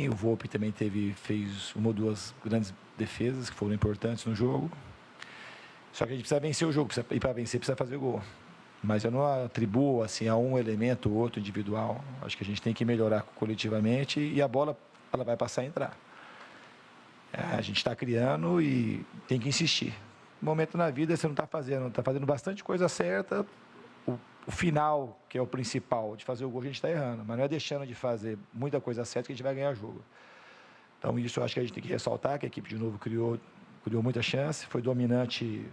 O Volpi também fez uma ou duas grandes defesas que foram importantes no jogo. Só que a gente precisa vencer o jogo, e para vencer precisa fazer gol. Mas eu não atribuo assim, a um elemento ou outro individual. Acho que a gente tem que melhorar coletivamente e a bola ela vai passar a entrar. A gente está criando e tem que insistir. No momento na vida você não está fazendo bastante coisa certa. O final, que é o principal, de fazer o gol, a gente está errando. Mas não é deixando de fazer muita coisa certa que a gente vai ganhar o jogo. Então, isso eu acho que a gente tem que ressaltar, que a equipe, de novo, criou muita chance, foi dominante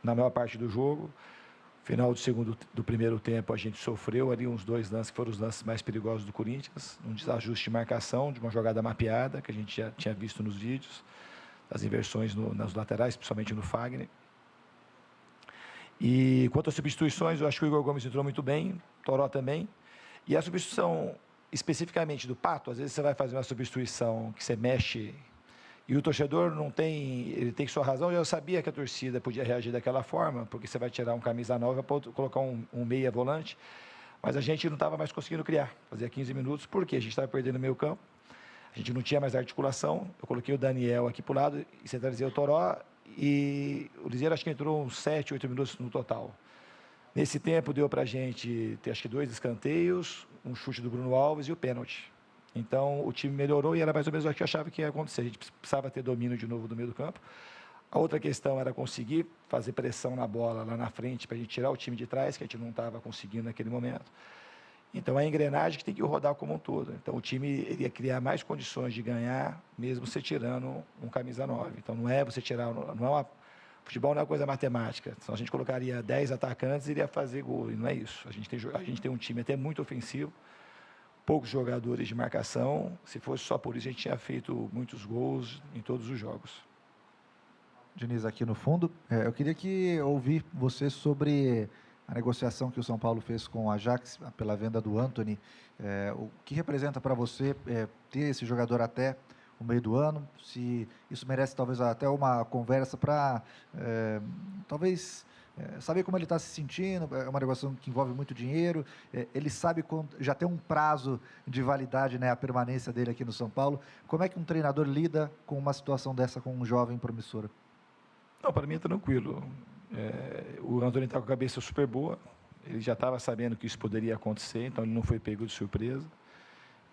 na maior parte do jogo. No final do primeiro tempo, a gente sofreu ali uns 2 lances, que foram os lances mais perigosos do Corinthians. Um desajuste de marcação, de uma jogada mapeada, que a gente já tinha visto nos vídeos, as inversões nas laterais, principalmente no Fagner. E quanto às substituições, eu acho que o Igor Gomes entrou muito bem, o Toró também. E a substituição, especificamente do Pato, às vezes você vai fazer uma substituição que você mexe e o torcedor ele tem sua razão. Eu sabia que a torcida podia reagir daquela forma, porque você vai tirar um camisa nova para colocar um meia volante, mas a gente não estava mais conseguindo criar. Fazia 15 minutos, porque a gente estava perdendo o meio campo, a gente não tinha mais articulação. Eu coloquei o Daniel aqui para o lado e centralizei o Toró, e o Liseiro acho que entrou uns 7, 8 minutos no total. Nesse tempo deu para a gente ter acho que 2 escanteios, um chute do Bruno Alves e o pênalti. Então o time melhorou e era mais ou menos o que eu achava que ia acontecer. A gente precisava ter domínio de novo do meio do campo. A outra questão era conseguir fazer pressão na bola lá na frente para a gente tirar o time de trás, que a gente não estava conseguindo naquele momento. Então, é a engrenagem que tem que rodar como um todo. Então, o time iria criar mais condições de ganhar, mesmo você tirando um camisa 9. Então, não é você tirar... Futebol não é uma coisa matemática. Senão, a gente colocaria 10 atacantes e iria fazer gol. E não é isso. A gente tem um time até muito ofensivo, poucos jogadores de marcação. Se fosse só por isso, a gente tinha feito muitos gols em todos os jogos. Diniz, aqui no fundo, eu queria ouvir você sobre a negociação que o São Paulo fez com o Ajax pela venda do Antony. O que representa para você ter esse jogador até o meio do ano? Se isso merece talvez até uma conversa para talvez saber como ele está se sentindo. É uma negociação que envolve muito dinheiro. Ele sabe já tem um prazo de validade, né, a permanência dele aqui no São Paulo. Como é que um treinador lida com uma situação dessa com um jovem promissor? Não, para mim é tranquilo. O Antônio está com a cabeça super boa. Ele já estava sabendo que isso poderia acontecer, então ele não foi pego de surpresa.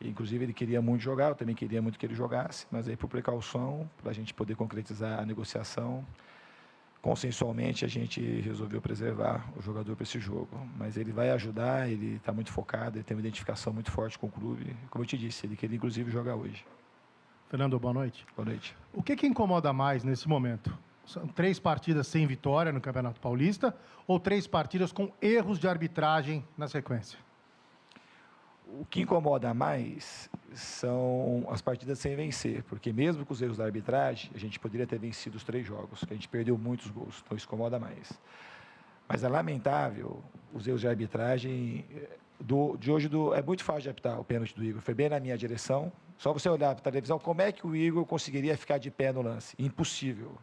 Inclusive, ele queria muito jogar, eu também queria muito que ele jogasse, mas aí, por precaução, para a gente poder concretizar a negociação, consensualmente, a gente resolveu preservar o jogador para esse jogo. Mas ele vai ajudar, ele está muito focado, ele tem uma identificação muito forte com o clube. Como eu te disse, ele queria, inclusive, jogar hoje. Fernando, boa noite. Boa noite. O que incomoda mais nesse momento? São 3 partidas sem vitória no Campeonato Paulista ou 3 partidas com erros de arbitragem na sequência? O que incomoda mais são as partidas sem vencer, porque mesmo com os erros da arbitragem, a gente poderia ter vencido os 3 jogos, que a gente perdeu muitos gols, então isso incomoda mais. Mas é lamentável os erros de arbitragem de hoje. É muito fácil de apitar o pênalti do Igor, foi bem na minha direção. Só você olhar para a televisão, como é que o Igor conseguiria ficar de pé no lance? Impossível.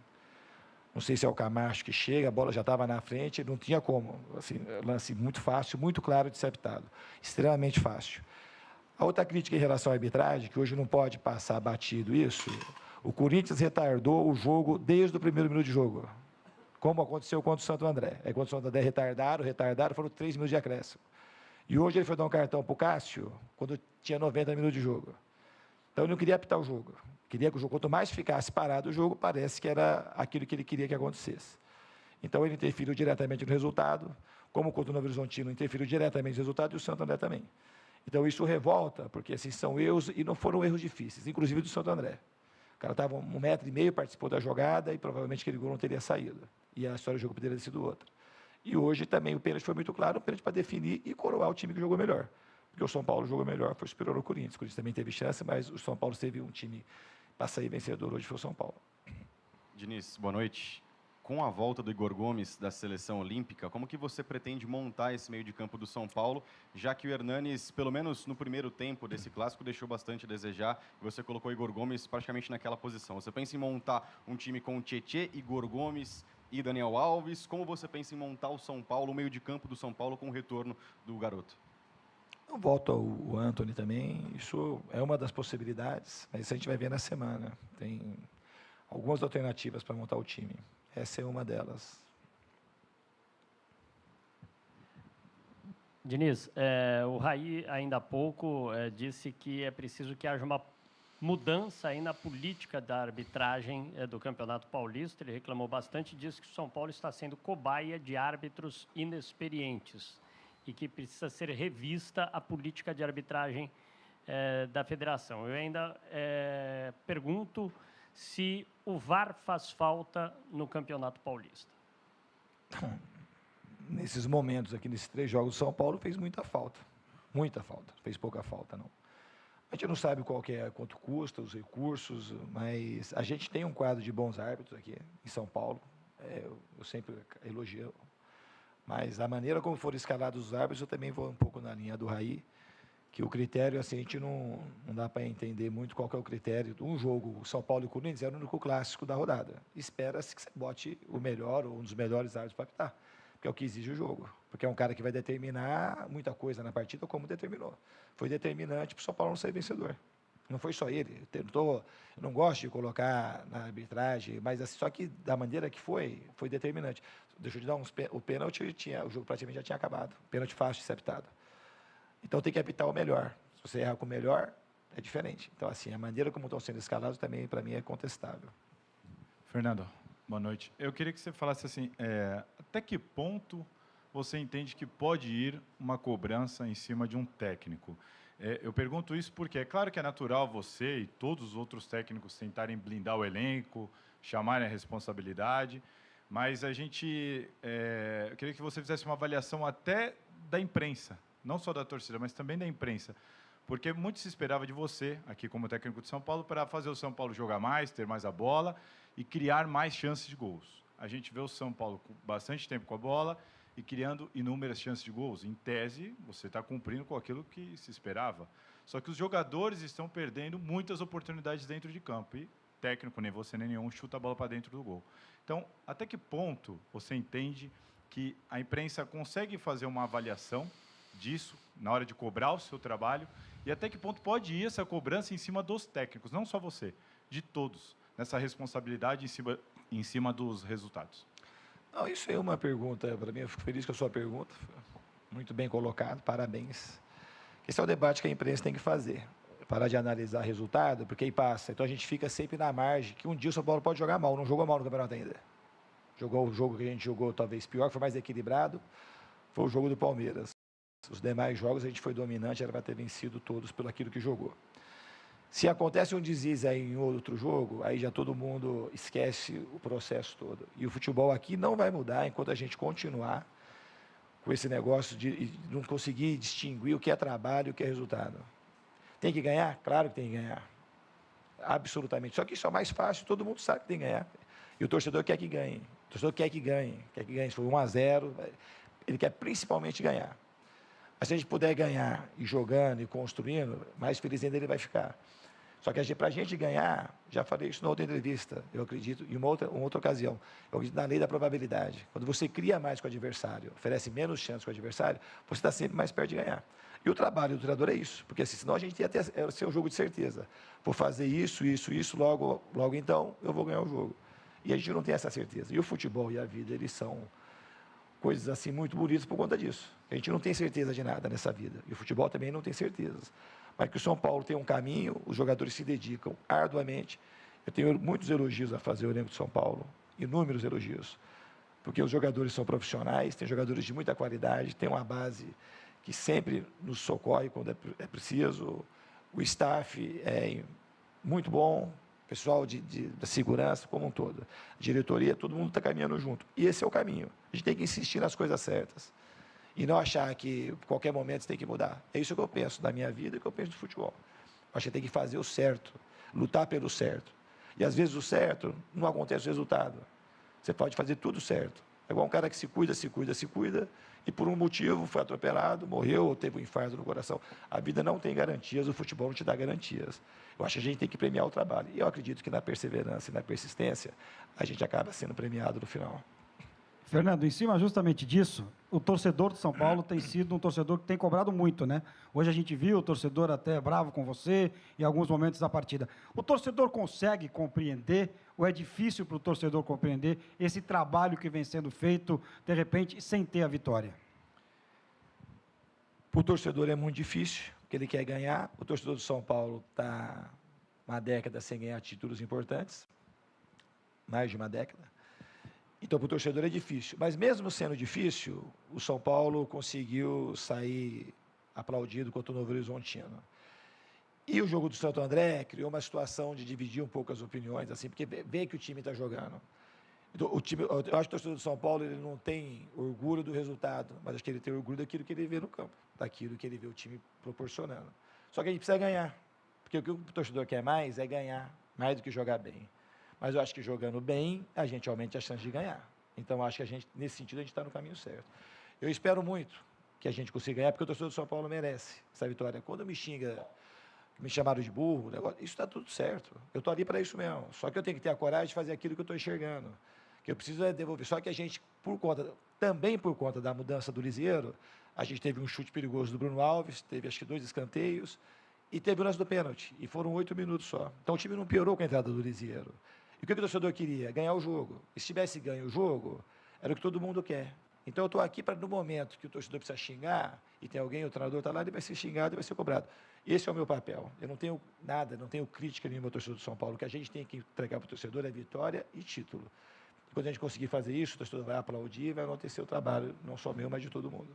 Não sei se é o Camacho que chega, a bola já estava na frente, não tinha como. Assim, lance muito fácil, muito claro de ser apitado. Extremamente fácil. A outra crítica em relação à arbitragem, que hoje não pode passar batido isso, o Corinthians retardou o jogo desde o primeiro minuto de jogo, como aconteceu contra o Santo André. Aí, contra o Santo André, retardaram, foram 3 minutos de acréscimo. E hoje ele foi dar um cartão para o Cássio, quando tinha 90 minutos de jogo. Então, ele não queria apitar o jogo. Queria que o jogo, quanto mais ficasse parado o jogo, parece que era aquilo que ele queria que acontecesse. Então, ele interferiu diretamente no resultado, como contra o Novo Horizontino interferiu diretamente no resultado, e o Santo André também. Então, isso revolta, porque assim, são erros, e não foram erros difíceis, inclusive do Santo André. O cara estava 1,5 metro, participou da jogada, e provavelmente aquele gol não teria saído. E a história do jogo poderia ter sido outra. E hoje também o pênalti foi muito claro, um pênalti para definir e coroar o time que jogou melhor. Porque o São Paulo jogou melhor, foi superior ao Corinthians. O Corinthians também teve chance, mas o São Paulo teve um time para sair vencedor, hoje foi o São Paulo. Diniz, boa noite. Com a volta do Igor Gomes da seleção olímpica, como que você pretende montar esse meio de campo do São Paulo, já que o Hernanes, pelo menos no primeiro tempo desse clássico, deixou bastante a desejar, e você colocou o Igor Gomes praticamente naquela posição. Você pensa em montar um time com Tietê, Igor Gomes e Daniel Alves? Como você pensa em montar o São Paulo, o meio de campo do São Paulo, com o retorno do garoto? Não volta o Antony também, isso é uma das possibilidades, mas isso a gente vai ver na semana. Tem algumas alternativas para montar o time. Essa é uma delas. Diniz, o Raí, ainda há pouco, disse que é preciso que haja uma mudança aí na política da arbitragem do Campeonato Paulista. Ele reclamou bastante disso, que o São Paulo está sendo cobaia de árbitros inexperientes e que precisa ser revista a política de arbitragem da federação. Eu ainda pergunto se o VAR faz falta no Campeonato Paulista. Nesses momentos aqui, nesses 3 jogos, o São Paulo fez muita falta. Muita falta. Fez pouca falta, não. A gente não sabe quanto custa, os recursos, mas a gente tem um quadro de bons árbitros aqui em São Paulo. Eu sempre elogio. Mas a maneira como foram escalados os árbitros, eu também vou um pouco na linha do Raí, que o critério, assim, a gente não dá para entender muito qual que é o critério. Um jogo, São Paulo e Corinthians, era o único clássico da rodada. Espera-se que você bote o melhor ou um dos melhores árbitros para apitar, porque é o que exige o jogo. Porque é um cara que vai determinar muita coisa na partida, como determinou. Foi determinante para o São Paulo não ser vencedor. Não foi só ele. Eu não gosto de colocar na arbitragem, mas assim, só que da maneira que foi determinante. Deixa eu te dar o pênalti, o jogo praticamente já tinha acabado. Pênalti fácil de ser apitado. Então tem que apitar o melhor. Se você errar com o melhor, é diferente. Então, assim, a maneira como estão sendo escalados também, para mim, é contestável. Fernando, boa noite. Eu queria que você falasse assim, até que ponto você entende que pode ir uma cobrança em cima de um técnico? Eu pergunto isso porque é claro que é natural você e todos os outros técnicos tentarem blindar o elenco, chamarem a responsabilidade, mas eu queria que você fizesse uma avaliação até da imprensa, não só da torcida, mas também da imprensa, porque muito se esperava de você, aqui como técnico de São Paulo, para fazer o São Paulo jogar mais, ter mais a bola e criar mais chances de gols. A gente vê o São Paulo com bastante tempo com a bola e criando inúmeras chances de gols. Em tese, você está cumprindo com aquilo que se esperava. Só que os jogadores estão perdendo muitas oportunidades dentro de campo. E técnico, nem você nem nenhum, chuta a bola para dentro do gol. Então, até que ponto você entende que a imprensa consegue fazer uma avaliação disso na hora de cobrar o seu trabalho? E até que ponto pode ir essa cobrança em cima dos técnicos, não só você, de todos, nessa responsabilidade em cima dos resultados? Não, isso é uma pergunta, para mim, eu fico feliz com a sua pergunta, muito bem colocado, parabéns. Esse é o debate que a imprensa tem que fazer, parar de analisar resultado, porque aí passa, então a gente fica sempre na margem, que um dia o São Paulo pode jogar mal, não jogou mal no campeonato ainda. Jogou o jogo que a gente jogou talvez pior, que foi mais equilibrado, foi o jogo do Palmeiras. Os demais jogos a gente foi dominante, era para ter vencido todos pelo aquilo que jogou. Se acontece um deslize aí em outro jogo, aí já todo mundo esquece o processo todo. E o futebol aqui não vai mudar enquanto a gente continuar com esse negócio de não conseguir distinguir o que é trabalho e o que é resultado. Tem que ganhar? Claro que tem que ganhar. Absolutamente. Só que isso é mais fácil, todo mundo sabe que tem que ganhar. E o torcedor quer que ganhe. O torcedor quer que ganhe. Se for 1-0, ele quer principalmente ganhar. Mas se a gente puder ganhar e jogando e construindo, mais feliz ainda ele vai ficar. Só que para a gente ganhar, já falei isso na outra entrevista, eu acredito, em uma outra ocasião, eu acredito na lei da probabilidade. Quando você cria mais com o adversário, oferece menos chance com o adversário, você está sempre mais perto de ganhar. E o trabalho do treinador é isso, porque assim, senão a gente ia ter ser um jogo de certeza. Vou fazer isso, logo então eu vou ganhar o jogo. E a gente não tem essa certeza. E o futebol e a vida, eles são coisas assim muito bonitas por conta disso. A gente não tem certeza de nada nessa vida. E o futebol também não tem certezas. Mas que o São Paulo tem um caminho, os jogadores se dedicam arduamente. Eu tenho muitos elogios a fazer ao elenco de São Paulo, inúmeros elogios, porque os jogadores são profissionais, tem jogadores de muita qualidade, tem uma base que sempre nos socorre quando é preciso, o staff é muito bom, pessoal da segurança como um todo, a diretoria, todo mundo está caminhando junto. E esse é o caminho. A gente tem que insistir nas coisas certas. E não achar que, a qualquer momento, você tem que mudar. É isso que eu penso da minha vida e que eu penso do futebol. Eu acho que tem que fazer o certo, lutar pelo certo. E, às vezes, o certo não acontece o resultado. Você pode fazer tudo certo. É igual um cara que se cuida, e por um motivo foi atropelado, morreu ou teve um infarto no coração. A vida não tem garantias, o futebol não te dá garantias. Eu acho que a gente tem que premiar o trabalho. E eu acredito que na perseverança e na persistência, a gente acaba sendo premiado no final. Fernando, em cima justamente disso, o torcedor de São Paulo tem sido um torcedor que tem cobrado muito, né? Hoje a gente viu o torcedor até bravo com você em alguns momentos da partida. O torcedor consegue compreender ou é difícil para o torcedor compreender esse trabalho que vem sendo feito, de repente, sem ter a vitória? Para o torcedor é muito difícil, porque ele quer ganhar. O torcedor do São Paulo está uma década sem ganhar títulos importantes, mais de uma década. Então, para o torcedor é difícil. Mas, mesmo sendo difícil, o São Paulo conseguiu sair aplaudido contra o Novo Horizontino. E o jogo do Santo André criou uma situação de dividir um pouco as opiniões, assim, porque vê que o time está jogando. Então, eu acho que o torcedor do São Paulo ele não tem orgulho do resultado, mas acho que ele tem orgulho daquilo que ele vê no campo, daquilo que ele vê o time proporcionando. Só que a gente precisa ganhar, porque o que o torcedor quer mais é ganhar, mais do que jogar bem. Mas eu acho que jogando bem, a gente aumenta a chance de ganhar. Então, acho que a gente, nesse sentido, a gente está no caminho certo. Eu espero muito que a gente consiga ganhar, porque o torcedor do São Paulo merece essa vitória. Quando me xinga, me chamaram de burro, isso está tudo certo. Eu estou ali para isso mesmo. Só que eu tenho que ter a coragem de fazer aquilo que eu estou enxergando. Que eu preciso é devolver. Só que a gente, também por conta da mudança do Lisieiro, a gente teve um chute perigoso do Bruno Alves, teve acho que 2 escanteios, e teve o lance do pênalti. E foram 8 minutos só. Então o time não piorou com a entrada do Lisieiro. E o que o torcedor queria? Ganhar o jogo. E se tivesse ganho o jogo, era o que todo mundo quer. Então, eu estou aqui para, no momento que o torcedor precisa xingar, e tem alguém, o treinador está lá, ele vai ser xingado e vai ser cobrado. Esse é o meu papel. Eu não tenho nada, não tenho crítica nenhuma ao torcedor do São Paulo. O que a gente tem que entregar para o torcedor é vitória e título. E quando a gente conseguir fazer isso, o torcedor vai aplaudir e vai acontecer o trabalho, não só meu, mas de todo mundo.